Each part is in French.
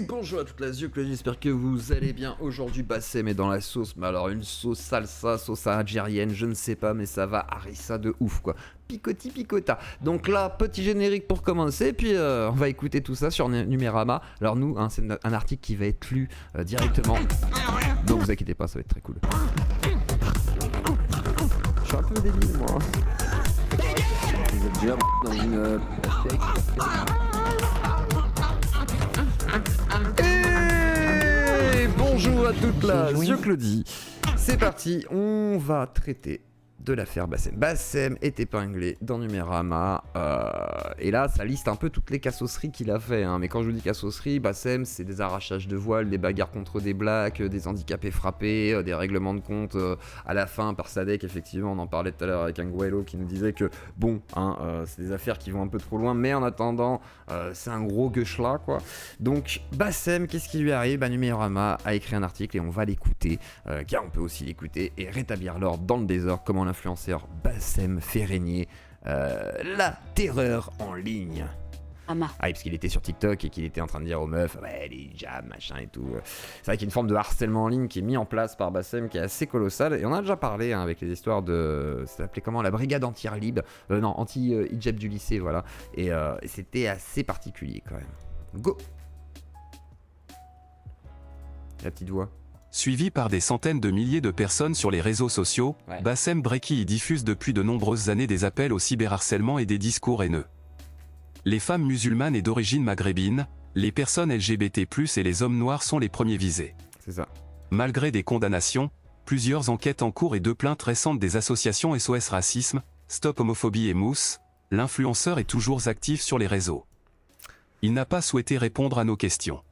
Bonjour à toute la Zieux, j'espère que vous allez bien. Aujourd'hui, Bassem est dans la sauce, mais alors une sauce salsa, sauce algérienne, je ne sais pas, mais ça va harissa de ouf quoi. Picoti picota. Donc là, petit générique pour commencer, puis on va écouter tout ça sur Numérama. Alors nous, c'est un article qui va être lu directement. Donc vous inquiétez pas, ça va être très cool. Je suis un peu débile moi. Vous êtes déjà dans une... Et bonjour à toute la Zieux Claudie. C'est parti, on va traiter de l'affaire Bassem. Bassem est épinglé dans Numérama et là ça liste un peu toutes les cassosseries qu'il a fait hein. Mais quand je vous dis cassosseries, Bassem c'est des arrachages de voiles, des bagarres contre des blacks, des handicapés frappés, des règlements de compte à la fin par Sadek. Effectivement on en parlait tout à l'heure avec Anguello qui nous disait que bon c'est des affaires qui vont un peu trop loin, mais en attendant c'est un gros gueuche-là quoi. Donc Bassem, qu'est-ce qui lui arrive? Numérama a écrit un article et on va l'écouter car on peut aussi l'écouter et rétablir l'ordre dans le désordre. Comment l'influenceur Bassem fait régner la terreur en ligne. Parce qu'il était sur TikTok et qu'il était en train de dire aux meufs ouais les jams machin et tout. C'est vrai qu'il y a une forme de harcèlement en ligne qui est mis en place par Bassem qui est assez colossale et on a déjà parlé avec les histoires de... ça s'appelait comment? La brigade anti-lib, anti-hijab du lycée, voilà. Et c'était assez particulier quand même. Go. La petite voix. Suivi par des centaines de milliers de personnes sur les réseaux sociaux, Bassem Breki y diffuse depuis de nombreuses années des appels au cyberharcèlement et des discours haineux. Les femmes musulmanes et d'origine maghrébine, les personnes LGBT+, et les hommes noirs sont les premiers visés. C'est ça. Malgré des condamnations, plusieurs enquêtes en cours et 2 plaintes récentes des associations SOS Racisme, Stop Homophobie et Mousse, l'influenceur est toujours actif sur les réseaux. Il n'a pas souhaité répondre à nos questions.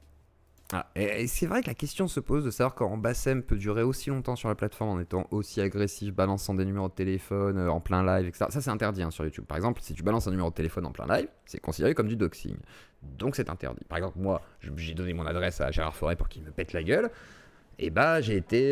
Et c'est vrai que la question se pose de savoir comment Bassem peut durer aussi longtemps sur la plateforme en étant aussi agressif, balançant des numéros de téléphone en plein live, etc. Ça c'est interdit sur YouTube. Par exemple, si tu balances un numéro de téléphone en plein live, c'est considéré comme du doxing. Donc c'est interdit. Par exemple, moi, j'ai donné mon adresse à Gérard Forêt pour qu'il me pète la gueule. Et j'ai été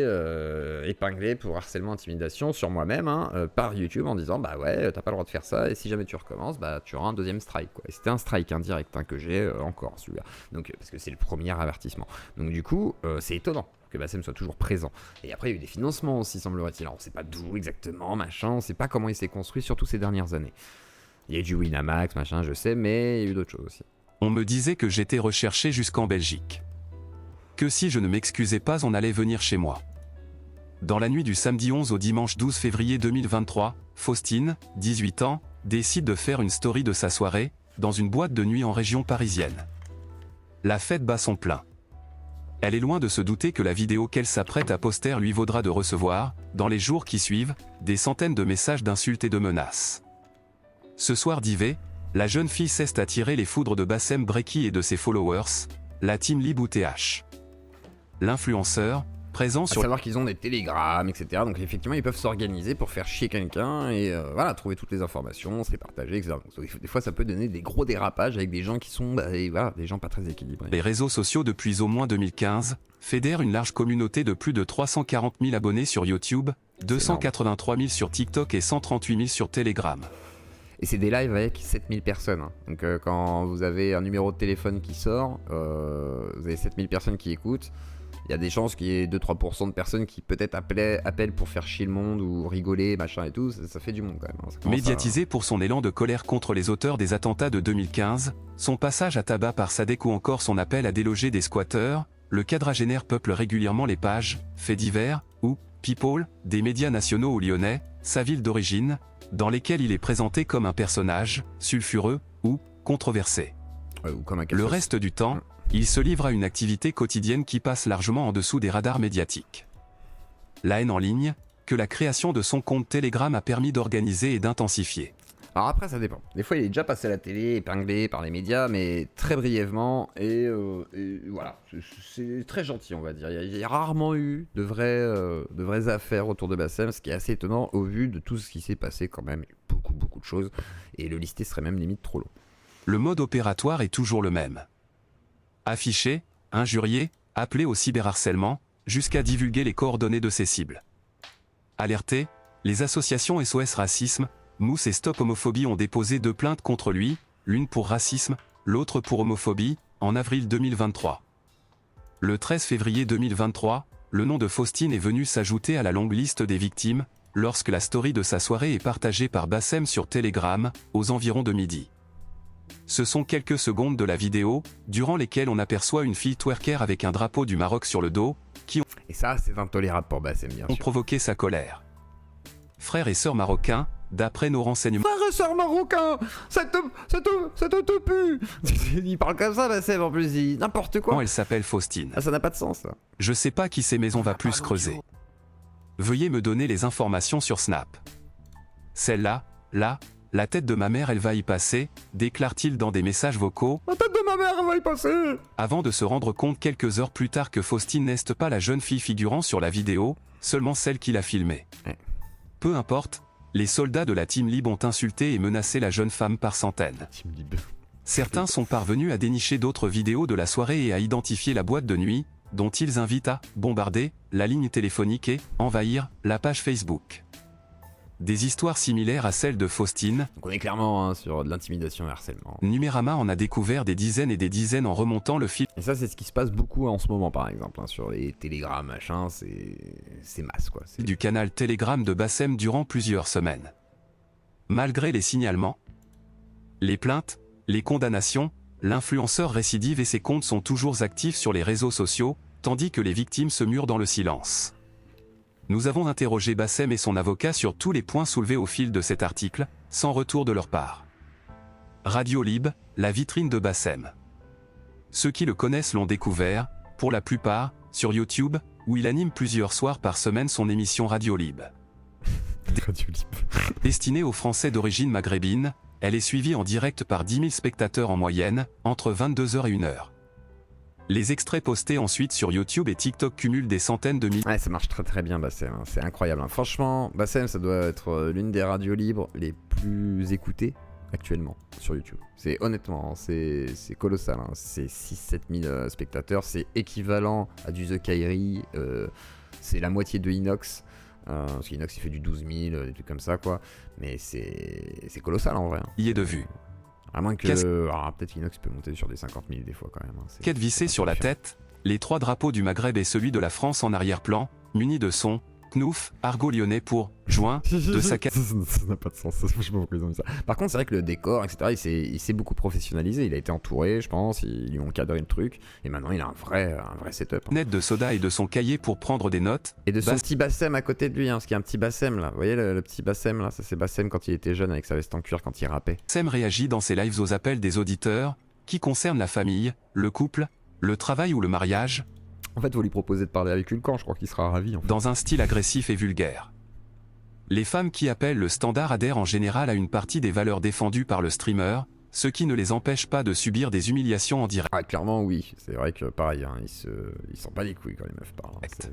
épinglé pour harcèlement, intimidation sur moi-même par YouTube en disant bah ouais t'as pas le droit de faire ça et si jamais tu recommences tu auras un deuxième strike quoi. Et c'était un strike indirect que j'ai encore celui-là. Donc parce que c'est le premier avertissement. Donc du coup c'est étonnant que Bassem soit toujours présent. Et après il y a eu des financements aussi semblerait-il. Alors on sait pas d'où exactement machin, on sait pas comment il s'est construit surtout ces dernières années. Il y a eu du Winamax machin je sais, mais il y a eu d'autres choses aussi. On me disait que j'étais recherché jusqu'en Belgique. Que si je ne m'excusais pas on allait venir chez moi. Dans la nuit du samedi 11 au dimanche 12 février 2023, Faustine, 18 ans, décide de faire une story de sa soirée, dans une boîte de nuit en région parisienne. La fête bat son plein. Elle est loin de se douter que la vidéo qu'elle s'apprête à poster lui vaudra de recevoir, dans les jours qui suivent, des centaines de messages d'insultes et de menaces. Ce soir d'IV, la jeune fille cesse d'attirer les foudres de Bassem Breki et de ses followers, la team Libou-TH. L'influenceur, présent sur... À savoir qu'ils ont des télégrammes, etc. Donc effectivement, ils peuvent s'organiser pour faire chier quelqu'un et trouver toutes les informations, se les partager, etc. Donc, des fois, ça peut donner des gros dérapages avec des gens qui sont des gens pas très équilibrés. Les réseaux sociaux depuis au moins 2015 fédèrent une large communauté de plus de 340 000 abonnés sur YouTube, 283 000 sur TikTok et 138 000 sur Telegram. Et c'est des lives avec 7000 personnes. Donc quand vous avez un numéro de téléphone qui sort, vous avez 7000 personnes qui écoutent. Il y a des chances qu'il y ait 2-3% de personnes qui peut-être appellent pour faire chier le monde ou rigoler, machin et tout, ça fait du monde quand même. Médiatisé pour son élan de colère contre les auteurs des attentats de 2015, son passage à tabac par Sadek ou encore son appel à déloger des squatteurs, le quadragénaire peuple régulièrement les pages, faits divers, ou people, des médias nationaux ou lyonnais, sa ville d'origine, dans lesquels il est présenté comme un personnage, sulfureux, ou controversé. Ou comme le reste du temps, il se livre à une activité quotidienne qui passe largement en dessous des radars médiatiques. La haine en ligne, que la création de son compte Telegram a permis d'organiser et d'intensifier. Alors après ça dépend. Des fois il est déjà passé à la télé, épinglé par les médias, mais très brièvement, et voilà, c'est très gentil on va dire. Il y a rarement eu de vraies affaires autour de Bassem, ce qui est assez étonnant au vu de tout ce qui s'est passé quand même. Il y a beaucoup de choses, et le lister serait même limite trop long. Le mode opératoire est toujours le même. Afficher, injurier, appeler au cyberharcèlement, jusqu'à divulguer les coordonnées de ses cibles. Alerté, les associations SOS Racisme, Mousse et Stop Homophobie ont déposé 2 plaintes contre lui, l'une pour racisme, l'autre pour homophobie, en avril 2023. Le 13 février 2023, le nom de Faustine est venu s'ajouter à la longue liste des victimes, lorsque la story de sa soirée est partagée par Bassem sur Telegram, aux environs de midi. Ce sont quelques secondes de la vidéo, durant lesquelles on aperçoit une fille twerker avec un drapeau du Maroc sur le dos, qui Et ça, c'est intolérable pour Bassem, bien ont sûr. provoqué sa colère. Frères et sœurs marocains, d'après nos renseignements, Frère et sœur marocain, ça te pue. Il parle comme ça, Bassem, en plus, il n'importe quoi. elle s'appelle Faustine. Ah, ça n'a pas de sens, ça. Je sais pas qui ces maisons va plus creuser. Veuillez me donner les informations sur Snap. Celle-là, là, la tête de ma mère elle va y passer, déclare-t-il dans des messages vocaux, La tête de ma mère, elle va y passer. avant de se rendre compte quelques heures plus tard que Faustine n'est pas la jeune fille figurant sur la vidéo, seulement celle qui l'a filmée. Ouais. Peu importe, les soldats de la Team Lib ont insulté et menacé la jeune femme par centaines. Certains sont parvenus à dénicher d'autres vidéos de la soirée et à identifier la boîte de nuit, dont ils invitent à bombarder la ligne téléphonique et envahir la page Facebook. Des histoires similaires à celles de Faustine, Donc on est clairement sur de l'intimidation et harcèlement. Numérama en a découvert des dizaines et des dizaines en remontant le fil Et ça, c'est ce qui se passe beaucoup en ce moment, par exemple, sur les télégrammes, machin, c'est masse, quoi. du canal Telegram de Bassem durant plusieurs semaines. Malgré les signalements, les plaintes, les condamnations, l'influenceur récidive et ses comptes sont toujours actifs sur les réseaux sociaux, tandis que les victimes se murent dans le silence. Nous avons interrogé Bassem et son avocat sur tous les points soulevés au fil de cet article, sans retour de leur part. Radio Lib, la vitrine de Bassem. Ceux qui le connaissent l'ont découvert, pour la plupart, sur YouTube, où il anime plusieurs soirs par semaine son émission Radio Lib. Destinée aux Français d'origine maghrébine, elle est suivie en direct par 10 000 spectateurs en moyenne, entre 22h et 1h. Les extraits postés ensuite sur YouTube et TikTok cumulent des centaines de milliers. Ouais, ça marche très très bien, Bassem, hein. C'est incroyable, hein. Franchement, Bassem, ça doit être l'une des radios libres les plus écoutées actuellement sur YouTube. C'est honnêtement, c'est colossal, hein. C'est 6-7 000 spectateurs, c'est équivalent à du The Kairi, c'est la moitié de Inox. Parce qu'Inox il fait du 12 000, des trucs comme ça, quoi. Mais c'est colossal en vrai, hein. Y est de vue. À moins que. Peut-être qu'Inox peut monter sur des 50 000 des fois quand même, hein. Quête vissée sur la tête, les trois drapeaux du Maghreb et celui de la France en arrière-plan, munis de son, Knouf, argot lyonnais pour joint de sa ça n'a pas de sens, ça, je sais pas pourquoi ils ont mis ça. Par contre, c'est vrai que le décor, etc., il s'est beaucoup professionnalisé. Il a été entouré, je pense, ils lui ont cadré le truc, et maintenant il a un vrai setup, hein. Net de soda et de son cahier pour prendre des notes. Et de son petit Bassem à côté de lui, hein, parce qu'il y a un petit Bassem là. Vous voyez le petit Bassem là, ça c'est Bassem quand il était jeune avec sa veste en cuir quand il rappait. Bassem réagit dans ses lives aux appels des auditeurs, qui concernent la famille, le couple, le travail ou le mariage, En fait, vous lui proposez de parler avec Hulkan, je crois qu'il sera ravi. En fait. dans un style agressif et vulgaire. Les femmes qui appellent le standard adhèrent en général à une partie des valeurs défendues par le streamer, ce qui ne les empêche pas de subir des humiliations en direct. Ah, clairement, oui. C'est vrai que pareil, hein, ils s'en bat les couilles quand les meufs parlent, hein.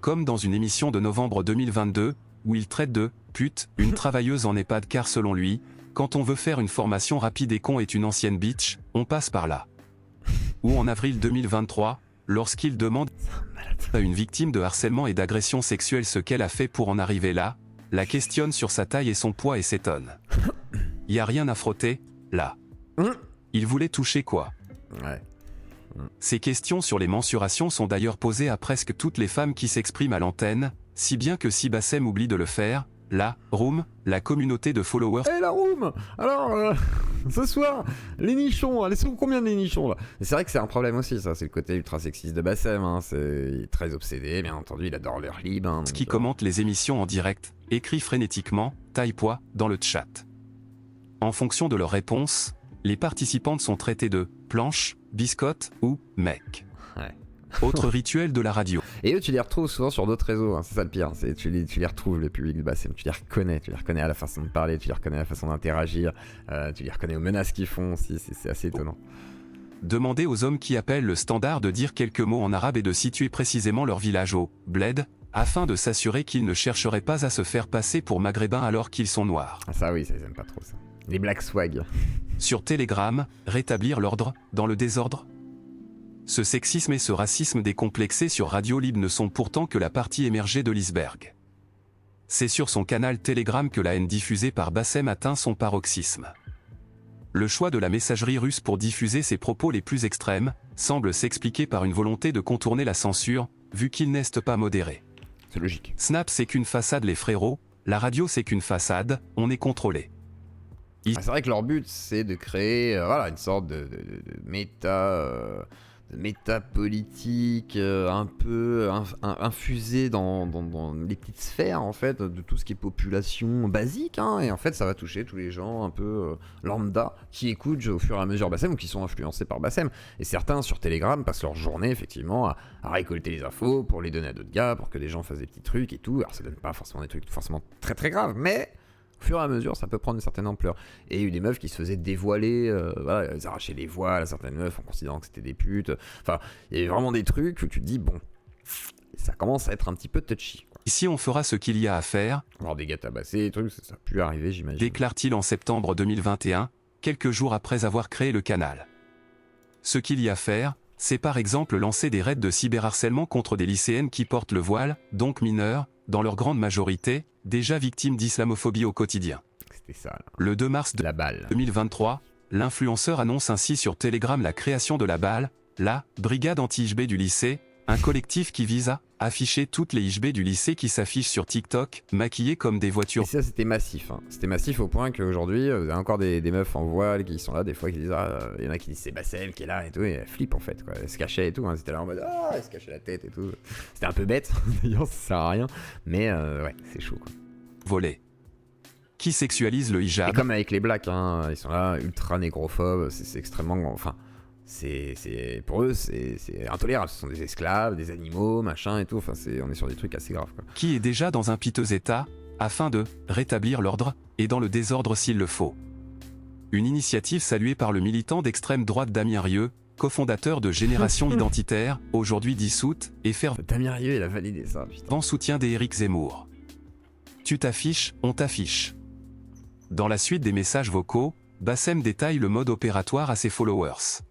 Comme dans une émission de novembre 2022, où il traite de « pute » une travailleuse en EHPAD car selon lui, quand on veut faire une formation rapide et qu'on est une ancienne bitch, on passe par là. Ou en avril 2023, lorsqu'il demande à une victime de harcèlement et d'agression sexuelle ce qu'elle a fait pour en arriver là, la questionne sur sa taille et son poids et s'étonne. Y a rien à frotter, là. Il voulait toucher quoi? Ouais. Ces questions sur les mensurations sont d'ailleurs posées à presque toutes les femmes qui s'expriment à l'antenne, si bien que si Bassem oublie de le faire, la room, la communauté de followers. Eh la room. Alors, ce soir, les nichons, elles sont combien de les nichons là? C'est vrai que c'est un problème aussi, ça, c'est le côté ultra sexiste de Bassem, hein. Il est très obsédé, bien entendu, il adore leur libre. Hein, qui commente les émissions en direct, écrit frénétiquement, taille-poids, dans le chat. En fonction de leurs réponses, les participantes sont traitées de planche, biscotte ou mec. Ouais. Autre rituel de la radio. Et eux, tu les retrouves souvent sur d'autres réseaux, hein, c'est ça le pire. Tu les retrouves, le public de Bassem, tu les reconnais à la façon de parler, tu les reconnais à la façon d'interagir, tu les reconnais aux menaces qu'ils font aussi, c'est assez étonnant. Demandez aux hommes qui appellent le standard de dire quelques mots en arabe et de situer précisément leur village au bled, afin de s'assurer qu'ils ne chercheraient pas à se faire passer pour maghrébins alors qu'ils sont noirs. Ah ça oui, ça ils aiment pas trop ça. Les black swag. Sur Telegram, rétablir l'ordre, dans le désordre. Ce sexisme et ce racisme décomplexé sur Radio Lib ne sont pourtant que la partie émergée de l'iceberg. C'est sur son canal Telegram que la haine diffusée par Bassem atteint son paroxysme. Le choix de la messagerie russe pour diffuser ses propos les plus extrêmes semble s'expliquer par une volonté de contourner la censure, vu qu'ils n'est pas modérés. C'est logique. Snap c'est qu'une façade les frérots, la radio c'est qu'une façade, on est contrôlé. C'est vrai que leur but c'est de créer voilà, une sorte de méta politique un peu infusée dans les petites sphères en fait de tout ce qui est population basique hein, et en fait ça va toucher tous les gens un peu lambda qui écoutent au fur et à mesure Bassem ou qui sont influencés par Bassem, et certains sur Telegram passent leur journée effectivement à récolter les infos pour les donner à d'autres gars pour que des gens fassent des petits trucs et tout. Alors ça donne pas forcément des trucs forcément très très graves, mais au fur et à mesure, ça peut prendre une certaine ampleur. Et il y a eu des meufs qui se faisaient dévoiler, voilà, elles arrachaient les voiles à certaines meufs en considérant que c'était des putes. Enfin, il y a eu vraiment des trucs où tu te dis, bon, ça commence à être un petit peu touchy, quoi. Ici on fera ce qu'il y a à faire, Alors des gars tabassés, des trucs, ça a pu arriver, j'imagine. déclare-t-il en septembre 2021, quelques jours après avoir créé le canal. Ce qu'il y a à faire, c'est par exemple lancer des raids de cyberharcèlement contre des lycéennes qui portent le voile, donc mineures, dans leur grande majorité, déjà victimes d'islamophobie au quotidien. C'était ça, là. Le 2 mars La balle. 2023, l'influenceur annonce ainsi sur Telegram la création de la BAL, la Brigade anti-HB du lycée, un collectif qui vise à afficher toutes les HB du lycée qui s'affichent sur TikTok, maquillées comme des Et voitures. ça, c'était massif. Hein. C'était massif au point qu'aujourd'hui, vous avez encore des meufs en voile qui sont là, des fois qui disent il y en a qui disent c'est Bassem qui est là et tout, et elles flippent en fait, quoi. Elles se cachaient et tout. Hein. C'était là en mode elle se cachait la tête et tout. C'était un peu bête, d'ailleurs, ça sert à rien. Mais ouais, c'est chaud, quoi. Volées. Qui sexualise le Et hijab. comme avec les blacks, hein, ils sont là, ultra négrophobes, c'est extrêmement. Enfin, pour eux, c'est intolérable. Ce sont des esclaves, des animaux, machin et tout. Enfin, on est sur des trucs assez graves, quoi. Qui est déjà dans un piteux état, afin de rétablir l'ordre, et dans le désordre s'il le faut. Une initiative saluée par le militant d'extrême droite Damien Rieu, cofondateur de Génération Identitaire, aujourd'hui dissoute, et Damien Rieu, il a validé ça, putain. fervent soutien d'Éric Zemmour. Tu t'affiches, on t'affiche. Dans la suite des messages vocaux, Bassem détaille le mode opératoire à ses followers.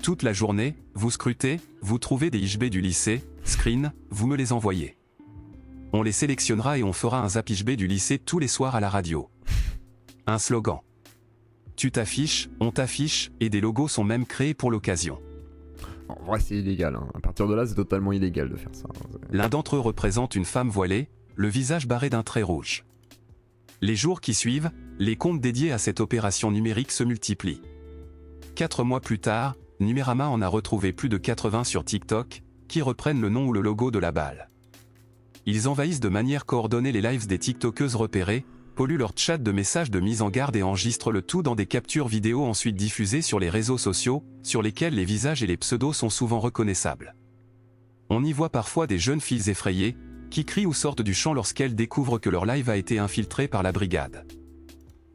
Toute la journée, vous scrutez, vous trouvez des HB du lycée, screen, vous me les envoyez. On les sélectionnera et on fera un zap HB du lycée tous les soirs à la radio. Un slogan. Tu t'affiches, on t'affiche, et des logos sont même créés pour l'occasion. En vrai, c'est illégal. Hein. À partir de là, c'est totalement illégal de faire ça. L'un d'entre eux représente une femme voilée, le visage barré d'un trait rouge. Les jours qui suivent, les comptes dédiés à cette opération numérique se multiplient. 4 mois plus tard, Numérama en a retrouvé plus de 80 sur TikTok, qui reprennent le nom ou le logo de la BAL. Ils envahissent de manière coordonnée les lives des TikTokeuses repérées, polluent leur chat de messages de mise en garde et enregistrent le tout dans des captures vidéo ensuite diffusées sur les réseaux sociaux, sur lesquels les visages et les pseudos sont souvent reconnaissables. On y voit parfois des jeunes filles effrayées, qui crient ou sortent du champ lorsqu'elles découvrent que leur live a été infiltré par la brigade.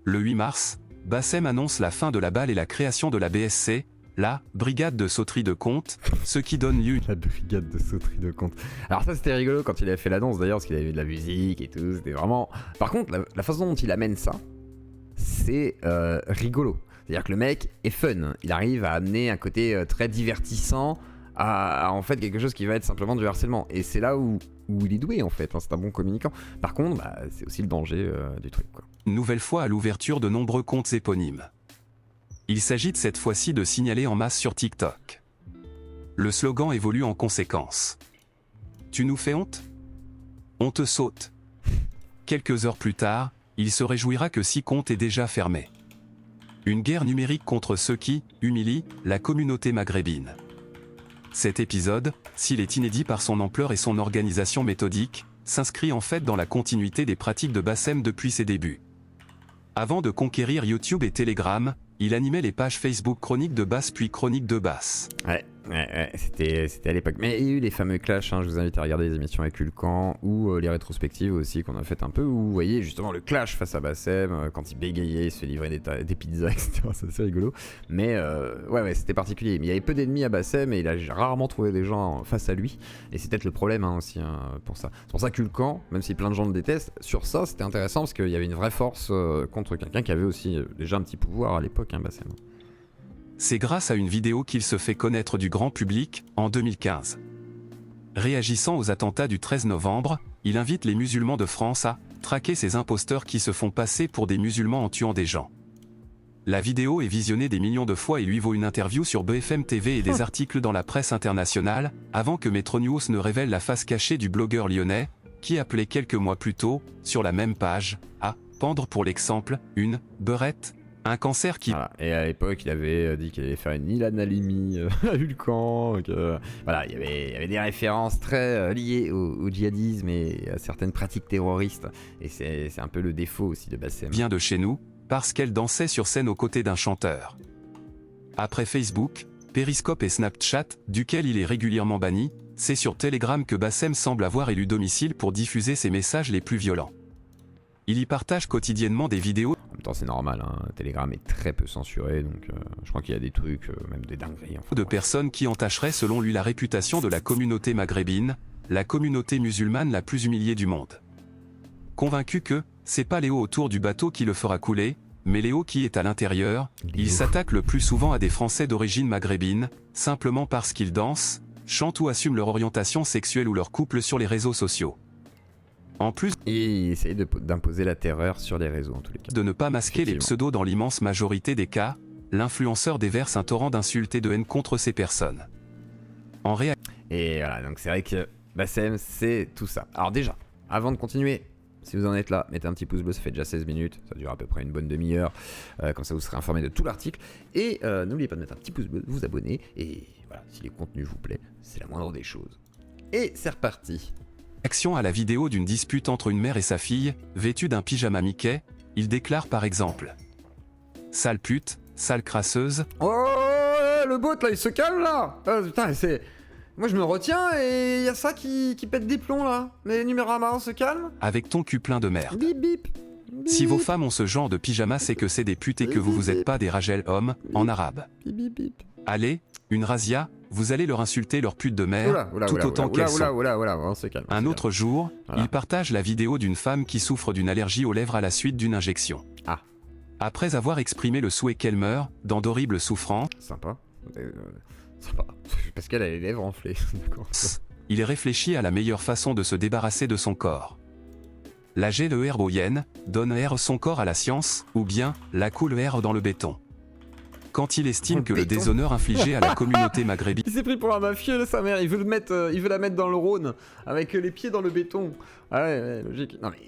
Le 8 mars, Bassem annonce la fin de la BAL et la création de la BSC, la Brigade de sauterie de compte, ce qui donne lieu La brigade de sauterie de compte. Alors ça, c'était rigolo quand il avait fait l'annonce d'ailleurs, parce qu'il avait de la musique et tout. C'était vraiment. Par contre, la façon dont il amène ça, c'est rigolo. C'est-à-dire que le mec est fun. Il arrive à amener un côté très divertissant à en fait quelque chose qui va être simplement du harcèlement. Et c'est là où il est doué en fait. Hein, c'est un bon communicant. Par contre, c'est aussi le danger du truc, quoi. une nouvelle fois à l'ouverture de nombreux comptes éponymes. Il s'agit de cette fois-ci de signaler en masse sur TikTok. Le slogan évolue en conséquence. Tu nous fais honte ? On te saute. Quelques heures plus tard, il se réjouira que 6 comptes aient déjà fermé. Une guerre numérique contre ceux qui humilient la communauté maghrébine. Cet épisode, s'il est inédit par son ampleur et son organisation méthodique, s'inscrit en fait dans la continuité des pratiques de Bassem depuis ses débuts. Avant de conquérir YouTube et Telegram, il animait les pages Facebook Chroniques de Basse puis Chroniques de Basse. Ouais, c'était à l'époque. Mais il y a eu les fameux clashs, hein, je vous invite à regarder les émissions avec Hulkan, ou les rétrospectives aussi qu'on a fait un peu, où vous voyez justement le clash face à Bassem, quand il bégayait, il se fait livrer des pizzas, etc. C'est assez rigolo. Mais ouais, c'était particulier. Mais il y avait peu d'ennemis à Bassem, et il a rarement trouvé des gens face à lui. Et c'est peut-être le problème aussi pour ça. C'est pour ça qu'Hulkan, même si plein de gens le détestent, sur ça c'était intéressant, parce qu'il y avait une vraie force contre quelqu'un qui avait aussi déjà un petit pouvoir à l'époque, hein, Bassem. C'est grâce à une vidéo qu'il se fait connaître du grand public, en 2015. Réagissant aux attentats du 13 novembre, il invite les musulmans de France à traquer ces imposteurs qui se font passer pour des musulmans en tuant des gens. La vidéo est visionnée des millions de fois et lui vaut une interview sur BFM TV et des articles dans la presse internationale, avant que Metro News ne révèle la face cachée du blogueur lyonnais, qui appelait quelques mois plus tôt, sur la même page, à pendre pour l'exemple, une beurette, un cancer qui... Voilà. Et à l'époque, il avait dit qu'il allait faire une Ilanalémie à Vulcan. Voilà, il y avait des références très liées au djihadisme et à certaines pratiques terroristes. Et c'est un peu le défaut aussi de Bassem. Vient de chez nous, parce qu'elle dansait sur scène aux côtés d'un chanteur. Après Facebook, Periscope et Snapchat, duquel il est régulièrement banni, c'est sur Telegram que Bassem semble avoir élu domicile pour diffuser ses messages les plus violents. Il y partage quotidiennement des vidéos. En même temps, c'est normal, hein. Telegram est très peu censuré, donc je crois qu'il y a des trucs, même des dingueries. Enfin, de personnes qui entacheraient selon lui la réputation de la communauté maghrébine, la communauté musulmane la plus humiliée du monde. Convaincu que c'est pas Léo autour du bateau qui le fera couler, mais Léo qui est à l'intérieur, il s'attaque le plus souvent à des Français d'origine maghrébine, simplement parce qu'ils dansent, chantent ou assument leur orientation sexuelle ou leur couple sur les réseaux sociaux. En plus, et essayer d'imposer la terreur sur les réseaux en tous les cas. De ne pas masquer les pseudos dans l'immense majorité des cas, l'influenceur déverse un torrent d'insultes et de haine contre ces personnes. En réalité. Et voilà, donc c'est vrai que Bassem, c'est tout ça. Alors déjà, avant de continuer, si vous en êtes là, mettez un petit pouce bleu, ça fait déjà 16 minutes, ça dure à peu près une bonne demi-heure, comme ça vous serez informé de tout l'article. Et n'oubliez pas de mettre un petit pouce bleu, de vous abonner, et voilà, si les contenus vous plaisent, c'est la moindre des choses. Et c'est reparti. Action à la vidéo d'une dispute entre une mère et sa fille, vêtue d'un pyjama Mickey, il déclare par exemple « Sale pute, sale crasseuse ». Oh, le bot là, il se calme là. Putain, c'est... Moi je me retiens et y a ça qui pète des plombs là. Mais Numérama, on se calme. Avec ton cul plein de merde. Bip bip. Bip. Si vos femmes ont ce genre de pyjama, c'est que c'est des putes et que vous êtes pas des ragel hommes, en arabe. Bip bip bip. Allez, une razzia, vous allez leur insulter leur pute de mère, tout autant qu'elles sont. On se calme. Un autre jour, il partage la vidéo d'une femme qui souffre d'une allergie aux lèvres à la suite d'une injection. Ah. Après avoir exprimé le souhait qu'elle meure, dans d'horribles souffrances... Sympa. Sympa. Parce qu'elle a les lèvres enflées. D'accord. Il réfléchit à la meilleure façon de se débarrasser de son corps. La GLER donne air son corps à la science, ou bien, la coule air dans le béton. Quand il estime que le déshonneur infligé à la communauté maghrébine... Il s'est pris pour un mafieux, sa mère, il veut la mettre dans le Rhône, avec les pieds dans le béton. Ah ouais, logique. Non mais...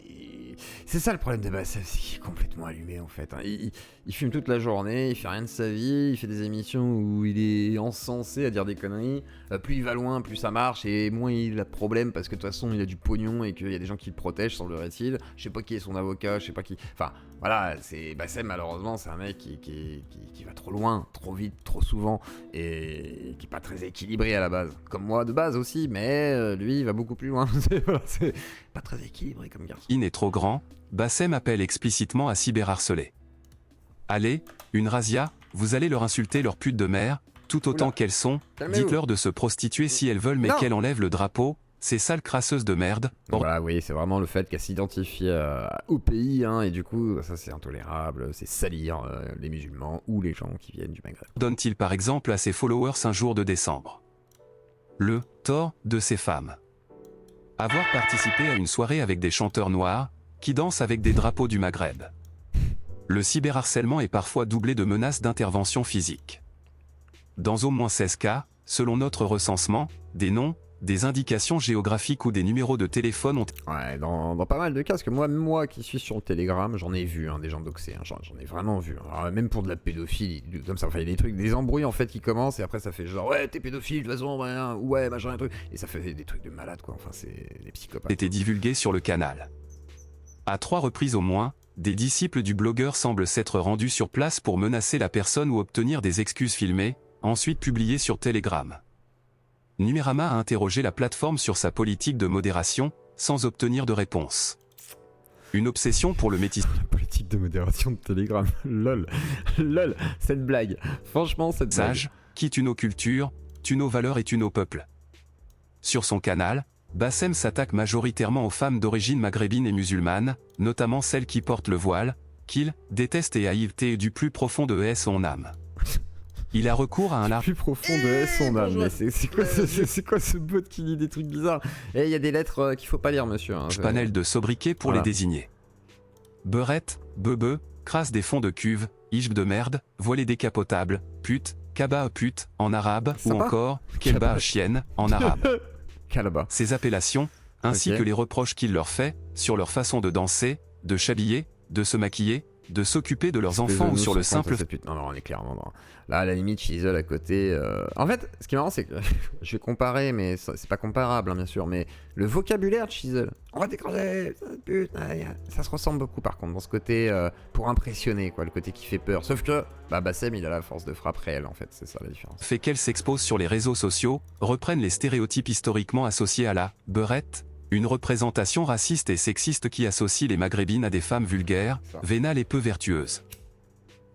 C'est ça le problème de Bassem, c'est qu'il est complètement allumé en fait. Il fume toute la journée, il fait rien de sa vie, il fait des émissions où il est encensé à dire des conneries. Plus il va loin, plus ça marche, et moins il a de problèmes parce que de toute façon il a du pognon et qu'il y a des gens qui le protègent, semblerait-il. Je sais pas qui est son avocat, je sais pas qui... Enfin, voilà, c'est Bassem malheureusement, c'est un mec qui va trop loin, trop vite, trop souvent, et qui est pas très équilibré à la base. Comme moi de base aussi, mais lui il va beaucoup plus loin. C'est pas très équilibré comme garçon. Il est trop grand, Bassem appelle explicitement à cyberharceler. Allez, une razzia, vous allez leur insulter leur pute de mère, tout autant qu'elles sont, dites-leur de se prostituer si elles veulent mais qu'elles enlèvent le drapeau, ces sales crasseuses de merde. Voilà, oui, c'est vraiment le fait qu'elle s'identifie au pays, hein, et du coup, ça c'est intolérable, c'est salir les musulmans ou les gens qui viennent du Maghreb. Donne-t-il par exemple à ses followers un jour de décembre. Le tort de ces femmes. Avoir participé à une soirée avec des chanteurs noirs, qui dansent avec des drapeaux du Maghreb. Le cyberharcèlement est parfois doublé de menaces d'intervention physique. Dans au moins 16 cas, selon notre recensement, des noms, des indications géographiques ou des numéros de téléphone ont... Ouais, dans pas mal de cas, parce que moi qui suis sur le Telegram, j'en ai vu des gens doxés, hein, j'en ai vraiment vu. Alors, même pour de la pédophilie, comme ça, enfin, il y a des trucs, des embrouilles en fait qui commencent, et après ça fait genre, ouais, t'es pédophile, de toute façon, ouais, machin, un truc, et ça fait des trucs de malade, quoi, enfin, c'est des psychopathes. Été divulgué sur le canal. À 3 reprises au moins, des disciples du blogueur semblent s'être rendus sur place pour menacer la personne ou obtenir des excuses filmées, ensuite publiées sur Telegram. Numérama a interrogé la plateforme sur sa politique de modération, sans obtenir de réponse. Une obsession pour le métissage. La politique de modération de Telegram, lol, cette blague, franchement cette blague. Qui tue nos cultures, tue nos valeurs et tue nos peuples. Sur son canal, Bassem s'attaque majoritairement aux femmes d'origine maghrébine et musulmane, notamment celles qui portent le voile, qu'il déteste et haït du plus profond de son âme. Il a recours à un large... plus profond de son âme, mais c'est quoi ce bot qui lit des trucs bizarres? Et il y a des lettres qu'il faut pas lire, monsieur. Hein, panel de sobriquet pour les désigner. Beurette, beubeu, crasse des fonds de cuve, ijb de merde, voilée décapotable, pute, kaba pute en arabe ou Sympa. encore kelba chienne en arabe. Calaba. Ces appellations, ainsi Ok. que les reproches qu'il leur fait sur leur façon de danser, de s'habiller, de se maquiller, de s'occuper de leurs enfants ou sur le simple Non, non, on est clairement dans... Là, à la limite, Chisel à côté... En fait, ce qui est marrant, c'est que... je vais comparer, mais c'est pas comparable, hein, bien sûr, mais le vocabulaire de Chisel... On va t'écraser, putain, ça se ressemble beaucoup, par contre, dans ce côté pour impressionner, quoi, le côté qui fait peur. Sauf que, Bassem, il a la force de frappe réelle, en fait, c'est ça la différence. fait qu'elle s'expose sur les réseaux sociaux, reprennent les stéréotypes historiquement associés à la beurette, une représentation raciste et sexiste qui associe les maghrébines à des femmes vulgaires, Ça. vénales et peu vertueuses.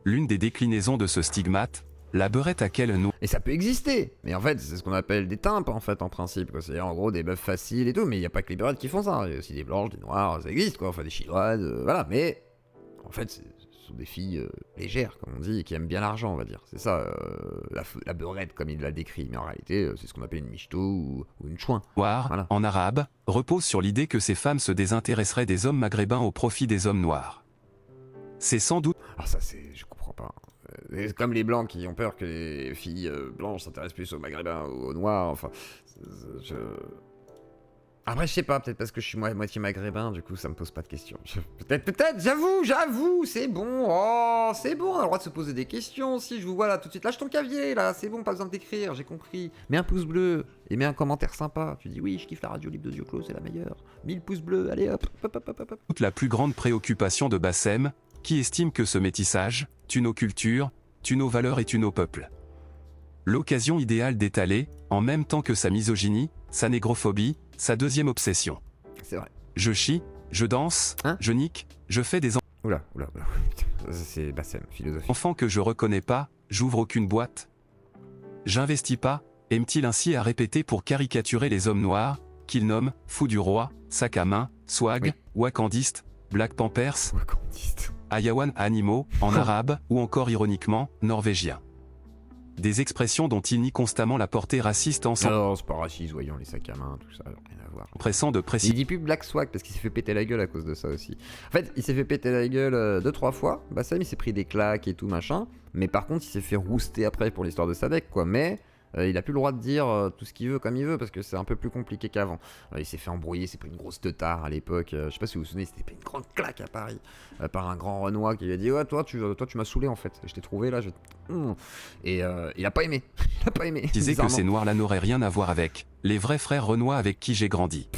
L'une des déclinaisons de ce stigmate, la beurette à quelle nous Et ça peut exister, mais en fait, c'est ce qu'on appelle des timpes, en fait, en principe, quoi. C'est en gros des meufs faciles et tout, mais il n'y a pas que les beurrettes qui font ça. Il y a aussi des blanches, des noires, ça existe, quoi. Enfin, des chinoises, voilà, mais en fait, ce sont des filles légères, comme on dit, et qui aiment bien l'argent, on va dire. C'est ça, la beurette, comme il l'a décrit, mais en réalité, c'est ce qu'on appelle une michto ou une chouin. noirs, Voilà. en arabe, repose sur l'idée que ces femmes se désintéresseraient des hommes maghrébins au profit des hommes noirs. C'est sans doute Alors ça, je comprends pas. C'est comme les blancs qui ont peur que les filles blanches s'intéressent plus aux maghrébins ou aux noirs, enfin... je... Après, je sais pas, peut-être parce que je suis moitié maghrébin, du coup, ça me pose pas de questions. Peut-être, j'avoue, c'est bon, oh, c'est bon, on a le droit de se poser des questions, si je vous vois là, tout de suite, lâche ton clavier, là, c'est bon, pas besoin de t'écrire, j'ai compris. Mets un pouce bleu, et mets un commentaire sympa, tu dis oui, je kiffe la radio libre de Dioclo, c'est la meilleure. 1000 pouces bleus, allez hop, hop, hop, hop, hop, hop. la plus grande préoccupation de Bassem, qui estime que ce métissage tue nos cultures, tue nos valeurs et tue nos peuples. L'occasion idéale d'étaler, en même temps que sa misogynie, sa négrophobie, sa deuxième obsession. C'est vrai. Je chie, je danse, Hein je nique, je fais des Oula. C'est Bassem, philosophie. enfants que je reconnais pas, j'ouvre aucune boîte. J'investis pas, aime-t-il ainsi à répéter pour caricaturer les hommes noirs, qu'il nomme fou du roi, sac à main, swag, Oui. wakandiste, Black Pampers, Wakandiste. Ayawan animaux, en arabe, ou encore ironiquement, norvégien. Des expressions dont il nie constamment la portée raciste en Non, c'est pas raciste, voyons, les sacs à main, tout ça, rien à voir. s'empressant de Il préciser dit plus Black Swag parce qu'il s'est fait péter la gueule à cause de ça aussi. En fait, il s'est fait péter la gueule 2-3 fois. Bassem, il s'est pris des claques et tout machin. Mais par contre, il s'est fait rouster après pour l'histoire de Sadek, quoi. Mais il a plus le droit de dire tout ce qu'il veut comme il veut parce que c'est un peu plus compliqué qu'avant. Il s'est fait embrouiller, c'est pris une grosse teutard à l'époque. Je sais pas si vous vous souvenez, c'était pris une grande claque à Paris par un grand Renoir qui lui a dit ouais, toi tu m'as saoulé en fait. Je t'ai trouvé là. Et il a pas aimé. Il a pas aimé. que bizarrement. ces noirs-là n'auraient rien à voir avec les vrais frères Renois avec qui j'ai grandi.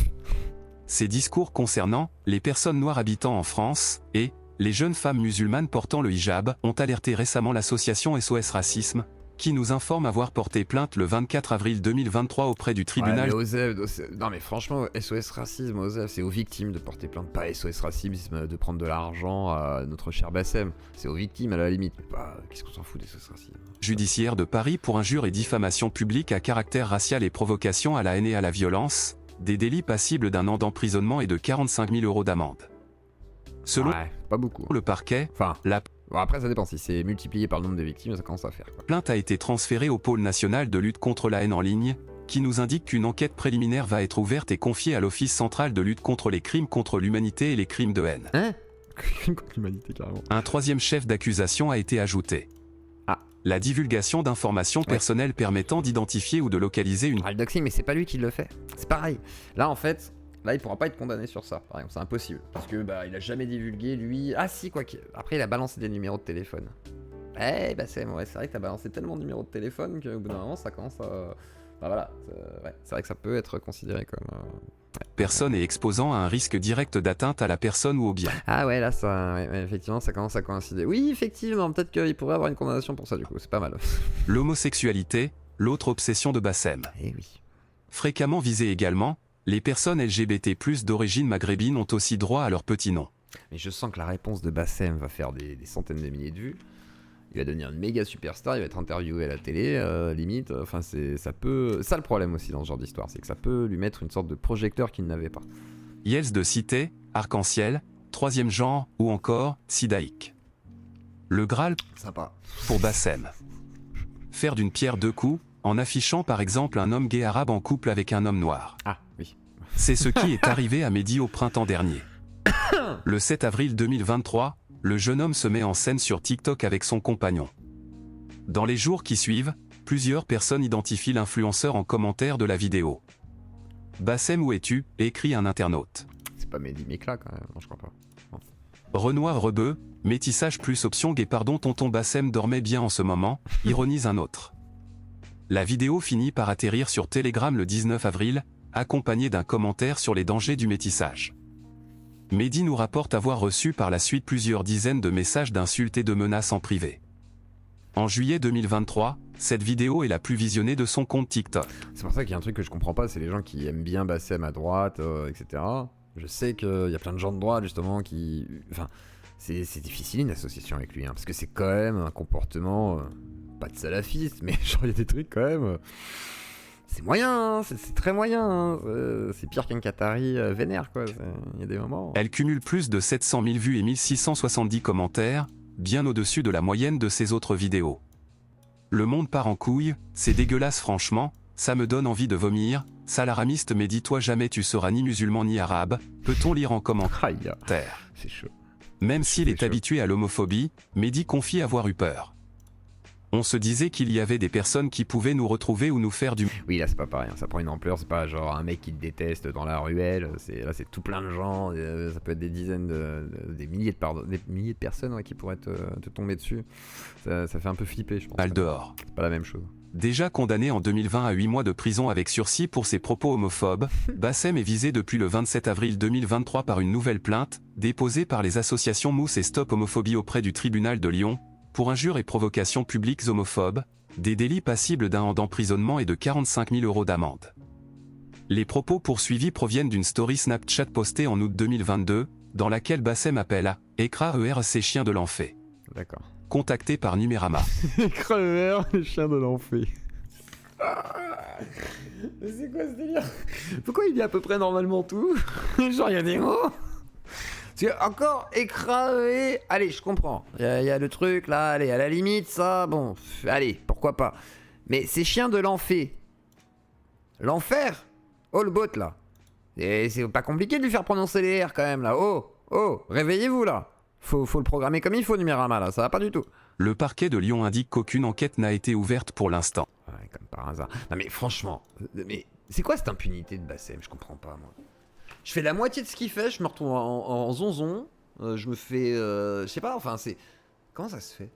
Ces discours concernant les personnes noires habitant en France et les jeunes femmes musulmanes portant le hijab ont alerté récemment l'association SOS Racisme, qui nous informe avoir porté plainte le 24 avril 2023 auprès du Ouais, tribunal. mais OSEF, non mais franchement, SOS Racisme, OSEF, c'est aux victimes de porter plainte, pas SOS Racisme de prendre de l'argent à notre cher Bassem. C'est aux victimes à la limite. Qu'est-ce qu'on s'en fout des SOS Racisme Judiciaire de Paris pour injure et diffamation publique à caractère racial et provocation à la haine et à la violence, des délits passibles d'un an d'emprisonnement et de 45 000 € d'amende. Selon Ouais, pas beaucoup. le parquet, Enfin, la bon, après ça dépend, si c'est multiplié par le nombre de victimes, ça commence à faire quoi. plainte a été transférée au pôle national de lutte contre la haine en ligne, qui nous indique qu'une enquête préliminaire va être ouverte et confiée à l'Office central de lutte contre les crimes contre l'humanité et les crimes de haine. Hein Crime contre l'humanité carrément. Un troisième chef d'accusation a été ajouté. Ah. La divulgation d'informations personnelles permettant d'identifier ou de localiser une... Ah, le doxing, mais c'est pas lui qui le fait. C'est pareil. Là en fait, là il pourra pas être condamné sur ça, par exemple, c'est impossible. Parce que il a jamais divulgué lui. Ah si, quoi qu'il. Après il a balancé des numéros de téléphone. Ouais, c'est vrai que t'as balancé tellement de numéros de téléphone qu'au bout d'un moment ça commence à. Voilà, c'est vrai que ça peut être considéré comme. personne et exposant à un risque direct d'atteinte à la personne ou au bien. Ah ouais, là ouais, effectivement ça commence à coïncider. Oui, effectivement, peut-être qu'il pourrait avoir une condamnation pour ça du coup, c'est pas mal. L'homosexualité, l'autre obsession de Bassem. Eh oui. Fréquemment visée également, les personnes LGBT+ d'origine maghrébine ont aussi droit à leur petit nom. Mais je sens que la réponse de Bassem va faire des centaines de milliers de vues. Il va devenir une méga superstar, il va être interviewé à la télé, limite. Enfin, ça peut. Ça, le problème aussi dans ce genre d'histoire, c'est que ça peut lui mettre une sorte de projecteur qu'il n'avait pas. Yels de cité, arc-en-ciel, troisième genre ou encore sidaïque. Le Graal Sympa. pour Bassem. Faire d'une pierre deux coups, en affichant par exemple un homme gay arabe en couple avec un homme noir. Ah, oui. C'est ce qui est arrivé à Mehdi au printemps dernier. Le 7 avril 2023, le jeune homme se met en scène sur TikTok avec son compagnon. Dans les jours qui suivent, plusieurs personnes identifient l'influenceur en commentaire de la vidéo. « Bassem, où es-tu » écrit un internaute. C'est pas Mehdi Mekla quand même, non je crois pas. Non. Renoir rebeu, métissage plus option gay pardon tonton Bassem dormait bien en ce moment, ironise un autre. La vidéo finit par atterrir sur Telegram le 19 avril, accompagnée d'un commentaire sur les dangers du métissage. Mehdi nous rapporte avoir reçu par la suite plusieurs dizaines de messages d'insultes et de menaces en privé. En juillet 2023, cette vidéo est la plus visionnée de son compte TikTok. C'est pour ça qu'il y a un truc que je comprends pas, c'est les gens qui aiment bien Bassem à droite, etc. Je sais qu'il y a plein de gens de droite justement qui... Enfin, c'est difficile une association avec lui, hein, parce que c'est quand même un comportement... pas de salafiste, mais genre il y a des trucs quand même... c'est moyen, hein, c'est très moyen. Hein, c'est pire qu'un Qatari vénère, quoi. Il y a des moments... Elle cumule plus de 700 000 vues et 1670 commentaires, bien au-dessus de la moyenne de ses autres vidéos. Le monde part en couille, c'est dégueulasse franchement, ça me donne envie de vomir, salaramiste mais dis-toi jamais tu seras ni musulman ni arabe, peut-on lire en commentaire. C'est chaud. Même s'il est habitué à l'homophobie, Mehdi confie avoir eu peur. On se disait qu'il y avait des personnes qui pouvaient nous retrouver ou nous faire du... Oui, là c'est pas pareil, hein. Ça prend une ampleur, c'est pas genre un mec qui te déteste dans la ruelle, là c'est tout plein de gens, ça peut être des dizaines des milliers de personnes ouais, qui pourraient te tomber dessus. Ça fait un peu flipper, je pense. Al dehors. C'est pas la même chose. Déjà condamné en 2020 à 8 mois de prison avec sursis pour ses propos homophobes, Bassem est visé depuis le 27 avril 2023 par une nouvelle plainte, déposée par les associations Mousse et Stop Homophobie auprès du tribunal de Lyon, pour injures et provocations publiques homophobes, des délits passibles d'1 an d'emprisonnement et de 45 000 € d'amende. Les propos poursuivis proviennent d'une story Snapchat postée en août 2022, dans laquelle Bassem appelle à « Écra ERC chiens de l'enfer ». D'accord. Contacté par Numérama. Écra ER, les chiens de l'enfer. Mais c'est quoi ce délire? Pourquoi il dit à peu près normalement tout? Genre il y a des mots. Parce que encore écraser, allez, je comprends. Il y a le truc là, allez, à la limite, ça, bon, allez, pourquoi pas. Mais ces chiens de l'enfer. L'enfer? Oh, le bot là. Et c'est pas compliqué de lui faire prononcer les R quand même là. Oh, réveillez-vous là. Faut le programmer comme il faut, Numérama là, ça va pas du tout. Le parquet de Lyon indique qu'aucune enquête n'a été ouverte pour l'instant. Ouais, comme par hasard. Non mais franchement, mais c'est quoi cette impunité de Bassem? Je comprends pas moi. Je fais la moitié de ce qu'il fait, je me retrouve en zonzon, je me fais... je sais pas, enfin c'est... Comment ça se fait?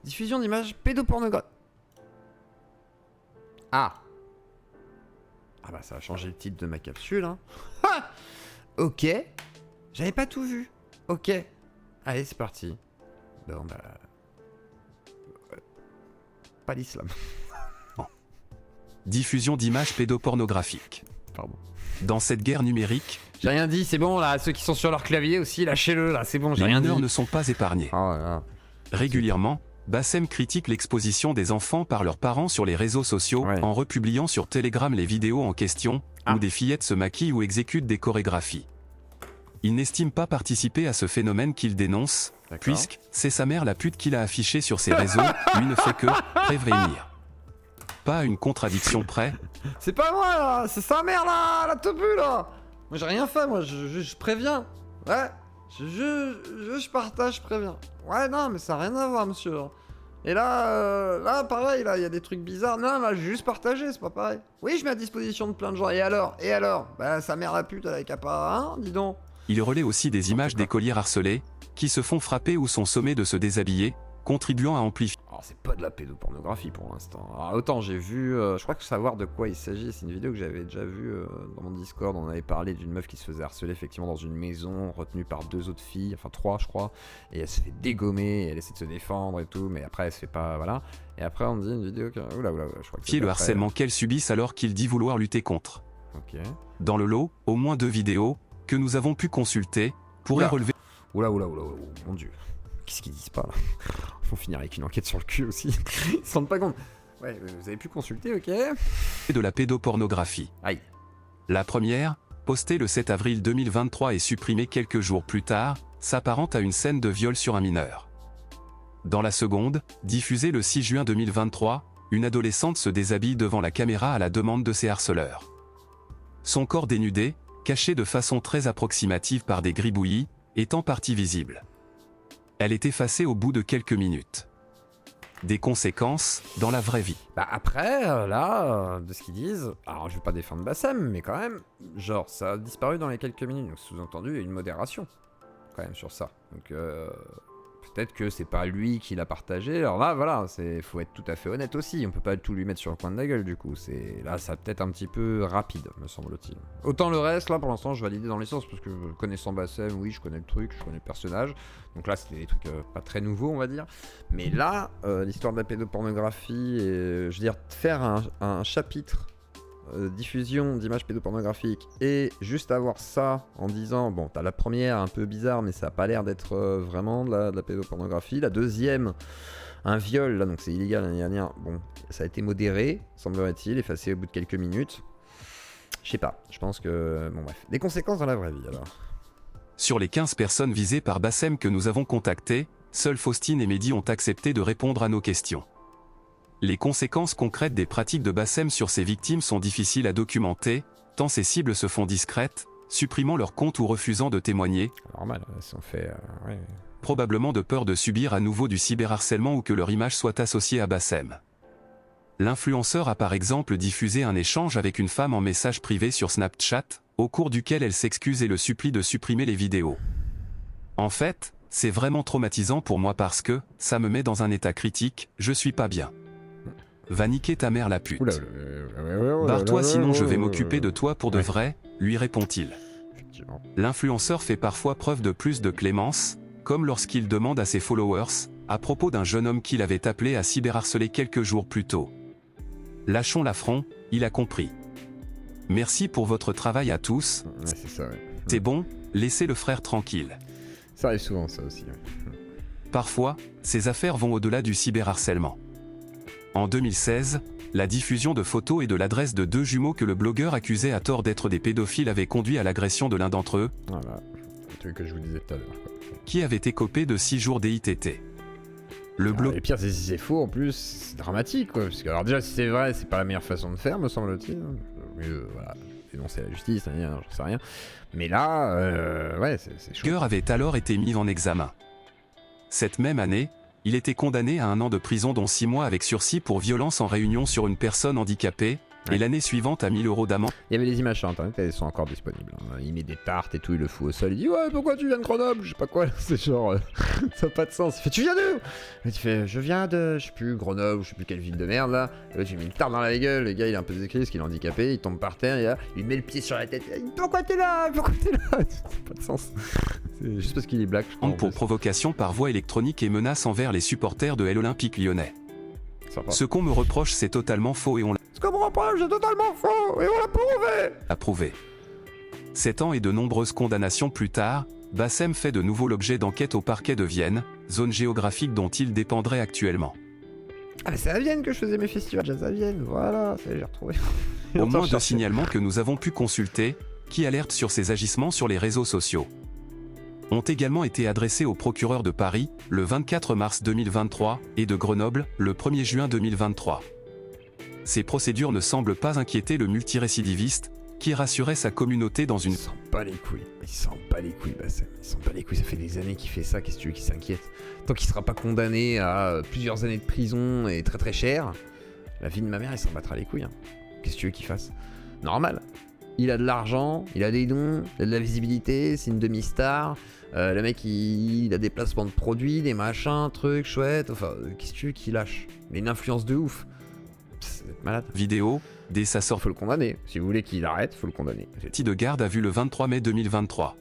Diffusion d'images pédopornographiques. Ah bah ça a changé le titre de ma capsule, hein. Ok. J'avais pas tout vu. Ok. Allez, c'est parti. Bon bah... Pas l'islam. Diffusion d'images pédopornographiques. Pardon. Dans cette guerre numérique, j'ai rien dit, c'est bon là, ceux qui sont sur leur clavier aussi, lâchez-le là, c'est bon, j'ai les rien dit. mineurs ne sont pas épargnés. Oh là là. Régulièrement, Bassem critique l'exposition des enfants par leurs parents sur les réseaux sociaux, ouais, en republiant sur Telegram les vidéos en question, où des fillettes se maquillent ou exécutent des chorégraphies. Il n'estime pas participer à ce phénomène qu'il dénonce, puisque c'est sa mère la pute qu'il a affichée sur ses réseaux, lui ne fait que prévenir. Pas à une contradiction près. C'est pas moi là, c'est sa mère là, la topu là. Moi j'ai rien fait, moi je préviens. Ouais, je partage, je préviens. Ouais non mais ça n'a rien à voir monsieur. Et là pareil, là il y a des trucs bizarres. Non là j'ai juste partagé, c'est pas pareil. Oui je mets à disposition de plein de gens. Et alors? Bah sa mère la pute elle a qu'à pas, hein, dis donc. Il relaie aussi des images d'écoliers harcelés, qui se font frapper ou sont sommés de se déshabiller, contribuant à amplifier. Alors c'est pas de la pédopornographie pour l'instant. Alors autant j'ai vu, je crois que savoir de quoi il s'agit, c'est une vidéo que j'avais déjà vue dans mon Discord, on avait parlé d'une meuf qui se faisait harceler effectivement dans une maison, retenue par 2 autres filles, enfin 3 je crois, et elle se fait dégommer, elle essaie de se défendre et tout, mais après elle se fait pas, voilà. Et après on me dit une vidéo que... Oula, je crois que c'est le harcèlement qu'elles subissent alors qu'il dit vouloir lutter contre. Ok. Dans le lot, au moins 2 vidéos, que nous avons pu consulter, pourraient relever... Oula, mon dieu. Qu'est-ce qu'ils disent pas là? Faut finir avec une enquête sur le cul aussi. Ils se rendent pas compte. Ouais, vous avez pu consulter, ok? De la pédopornographie. Aïe. La première, postée le 7 avril 2023 et supprimée quelques jours plus tard, s'apparente à une scène de viol sur un mineur. Dans la seconde, diffusée le 6 juin 2023, une adolescente se déshabille devant la caméra à la demande de ses harceleurs. Son corps dénudé, caché de façon très approximative par des gribouillis, est en partie visible. Elle est effacée au bout de quelques minutes. Des conséquences dans la vraie vie. Bah après, là, de ce qu'ils disent, alors je vais pas défendre Bassem, mais quand même, genre ça a disparu dans les quelques minutes, donc sous-entendu, il y a une modération, quand même, sur ça. Donc peut-être que c'est pas lui qui l'a partagé, alors là, voilà, faut être tout à fait honnête aussi, on peut pas tout lui mettre sur le coin de la gueule, du coup, là, ça peut-être un petit peu rapide, me semble-t-il. Autant le reste, là, pour l'instant, je valide dans les sens, parce que connaissant Bassem, oui, je connais le truc, je connais le personnage, donc là, c'était des trucs pas très nouveaux, on va dire. Mais là, l'histoire de la pédopornographie, et, je veux dire, faire un chapitre diffusion d'images pédopornographiques et juste avoir ça en disant, bon, t'as la première un peu bizarre, mais ça a pas l'air d'être vraiment de la pédopornographie. La deuxième, un viol, là, donc c'est illégal l'année dernière. Bon, ça a été modéré, semblerait-il, effacé au bout de quelques minutes. Je sais pas, je pense que... Bon, bref. Des conséquences dans la vraie vie, alors. Sur les 15 personnes visées par Bassem que nous avons contactées, seuls Faustine et Mehdi ont accepté de répondre à nos questions. Les conséquences concrètes des pratiques de Bassem sur ses victimes sont difficiles à documenter, tant ces cibles se font discrètes, supprimant leur compte ou refusant de témoigner. Normal, elles sont fait... ouais. Probablement de peur de subir à nouveau du cyberharcèlement ou que leur image soit associée à Bassem. L'influenceur a par exemple diffusé un échange avec une femme en message privé sur Snapchat, au cours duquel elle s'excuse et le supplie de supprimer les vidéos. En fait, c'est vraiment traumatisant pour moi parce que, ça me met dans un état critique, je suis pas bien. Va niquer ta mère la pute. Barre-toi sinon je vais m'occuper de toi pour de vrai, lui répond-il. L'influenceur fait parfois preuve de plus de clémence, comme lorsqu'il demande à ses followers, à propos d'un jeune homme qu'il avait appelé à cyberharceler quelques jours plus tôt. Lâchons l'affront, il a compris. Merci pour votre travail à tous. Ouais, c'est ça, ouais. C'est bon, laissez le frère tranquille. Ça arrive souvent, ça aussi. Ouais. Parfois, ces affaires vont au-delà du cyberharcèlement. En 2016, la diffusion de photos et de l'adresse de deux jumeaux que le blogueur accusait à tort d'être des pédophiles avait conduit à l'agression de l'un d'entre eux, Voilà, le truc que je vous disais tout à l'heure. qui avait écopé de 6 jours d'ITT. Le Et pire, c'est si c'est faux, en plus, c'est dramatique, quoi. Parce que, alors déjà, si c'est vrai, c'est pas la meilleure façon de faire, me semble-t-il. Mieux, voilà, dénoncer la justice, j'en sais rien. Mais là, ouais, c'est chaud. Le blogueur avait alors été mis en examen. Cette même année, il était condamné à 1 an de prison dont 6 mois avec sursis pour violence en réunion sur une personne handicapée, et l'année suivante à 1000 € d'amende. Il y avait des images sur internet, elles sont encore disponibles. Il met des tartes et tout, il le fout au sol, il dit ouais, pourquoi tu viens de Grenoble, je sais pas quoi, c'est genre ça n'a pas de sens. Il fait tu viens d'où? Et tu fais je viens de je sais plus Grenoble, je sais plus quelle ville de merde là. Et là tu lui mets une tarte dans la gueule, le gars il est un peu décrit parce qu'il est handicapé, il tombe par terre, et là, il met le pied sur la tête, pourquoi t'es là? Ça n'a pas de sens. C'est juste parce qu'il est black, je crois. Pour provocation par voie électronique et menace envers les supporters de l'Olympique lyonnais. Ce qu'on me reproche c'est totalement faux et on l'a Ce qu'on me reproche c'est totalement faux et on l'a prouvé. Approuvé. 7 ans et de nombreuses condamnations plus tard, Bassem fait de nouveau l'objet d'enquêtes au parquet de Vienne, zone géographique dont il dépendrait actuellement. Ah mais c'est à Vienne que je faisais mes festivals jazz à Vienne, voilà, ça j'ai retrouvé. Au moins 2 signalements que nous avons pu consulter, qui alertent sur ses agissements sur les réseaux sociaux. Ont également été adressés au procureur de Paris, le 24 mars 2023, et de Grenoble, le 1er juin 2023. Ces procédures ne semblent pas inquiéter le multirécidiviste, qui rassurait sa communauté dans une... Il s'en bat les couilles, Bassem. Il s'en bat les couilles, ça fait des années qu'il fait ça, qu'est-ce que tu veux qu'il s'inquiète? Tant qu'il sera pas condamné à plusieurs années de prison et très très cher, la vie de ma mère, il s'en battra les couilles. Hein. Qu'est-ce que tu veux qu'il fasse? Normal. Il a de l'argent, il a des dons, il a de la visibilité, c'est une demi-star. Le mec, il a des placements de produits, des machins, trucs chouettes. Enfin, qu'est-ce que tu veux qu'il lâche? Il a une influence de ouf. C'est malade. Vidéo, dès sa sortie. Faut le condamner. Si vous voulez qu'il arrête, faut le condamner. De garde à vue le 23 mai 2023.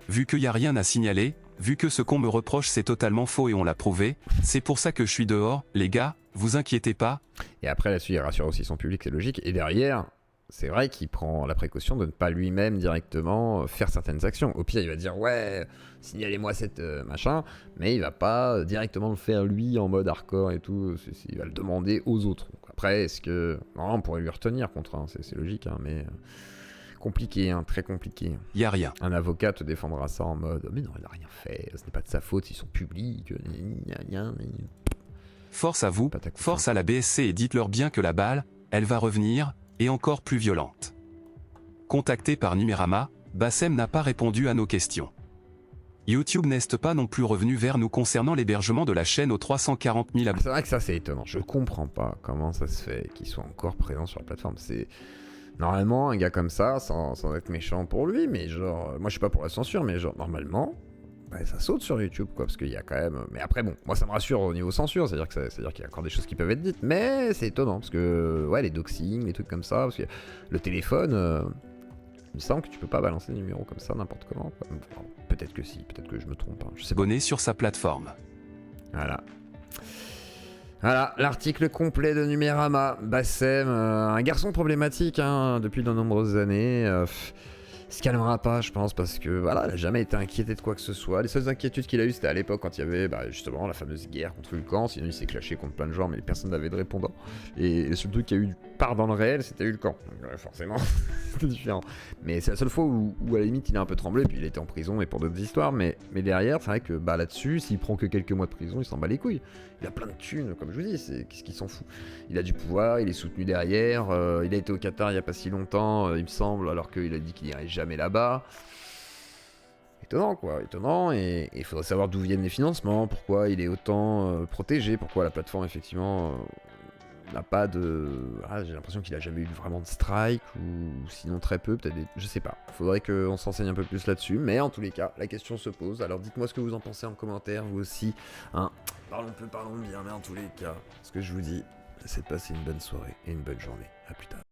Vu qu'il n'y a rien à signaler, vu que ce qu'on me reproche c'est totalement faux et on l'a prouvé, c'est pour ça que je suis dehors, les gars, vous inquiétez pas. Et après là-dessus, il rassure aussi son public, c'est logique. Et derrière, c'est vrai qu'il prend la précaution de ne pas lui-même directement faire certaines actions. Au pire, il va dire ouais, signalez-moi cette machin, mais il va pas directement le faire lui en mode hardcore et tout. Il va le demander aux autres. Donc après, est-ce que non, on pourrait lui retenir contre un, c'est logique, hein, mais compliqué, hein, très compliqué. Y a rien. Un avocat te défendra ça en mode mais non, il a rien fait, ce n'est pas de sa faute, ils sont publics. Force à vous, force à la BSC et dites-leur bien que la balle, elle va revenir. Et encore plus violente. Contacté par Numérama, Bassem n'a pas répondu à nos questions. YouTube n'est pas non plus revenu vers nous concernant l'hébergement de la chaîne aux 340 000 abonnés. C'est vrai que ça c'est étonnant, je comprends pas comment ça se fait qu'il soit encore présent sur la plateforme. C'est normalement un gars comme ça, sans être méchant pour lui, mais genre, moi je suis pas pour la censure, mais genre normalement, bah, ça saute sur YouTube quoi, parce qu'il y a quand même. Mais après bon, moi ça me rassure au niveau censure, c'est-à-dire qu'il y a encore des choses qui peuvent être dites, mais c'est étonnant parce que ouais les doxing, les trucs comme ça, parce que le téléphone. Il me semble que tu peux pas balancer des numéros comme ça n'importe comment. Enfin, peut-être que si, peut-être que je me trompe. Hein. Je sais pas. Sur sa plateforme. Voilà. Voilà, l'article complet de Numérama. Bassem, un garçon problématique hein, depuis de nombreuses années. Se calmera pas, je pense, parce que voilà, il a jamais été inquiété de quoi que ce soit. Les seules inquiétudes qu'il a eues, c'était à l'époque quand il y avait justement la fameuse guerre contre Vulcan. Sinon, il s'est clashé contre plein de gens, mais personne n'avait de répondant. Et le seul truc qui a eu part dans le réel, c'était Vulcan. Donc, forcément, c'était différent. Mais c'est la seule fois où, à la limite, il a un peu tremblé, puis il était en prison et pour d'autres histoires. Mais derrière, c'est vrai que là-dessus, s'il prend que quelques mois de prison, il s'en bat les couilles. Il a plein de thunes, comme je vous dis, qu'est-ce qu'il s'en fout. Il a du pouvoir, il est soutenu derrière, il a été au Qatar il n'y a pas si longtemps, il me semble, alors qu'il a dit qu'il n'irait jamais là-bas. Étonnant quoi, étonnant, et il faudrait savoir d'où viennent les financements, pourquoi il est autant protégé, pourquoi la plateforme effectivement n'a pas de... Ah, j'ai l'impression qu'il a jamais eu vraiment de strike, ou sinon très peu, peut-être je sais pas. Faudrait qu'on s'enseigne un peu plus là-dessus, mais en tous les cas, la question se pose, alors dites-moi ce que vous en pensez en commentaire, vous aussi, hein. Parlons peu, parlons bien, mais en tous les cas, ce que je vous dis, c'est de passer une bonne soirée et une bonne journée. À plus tard.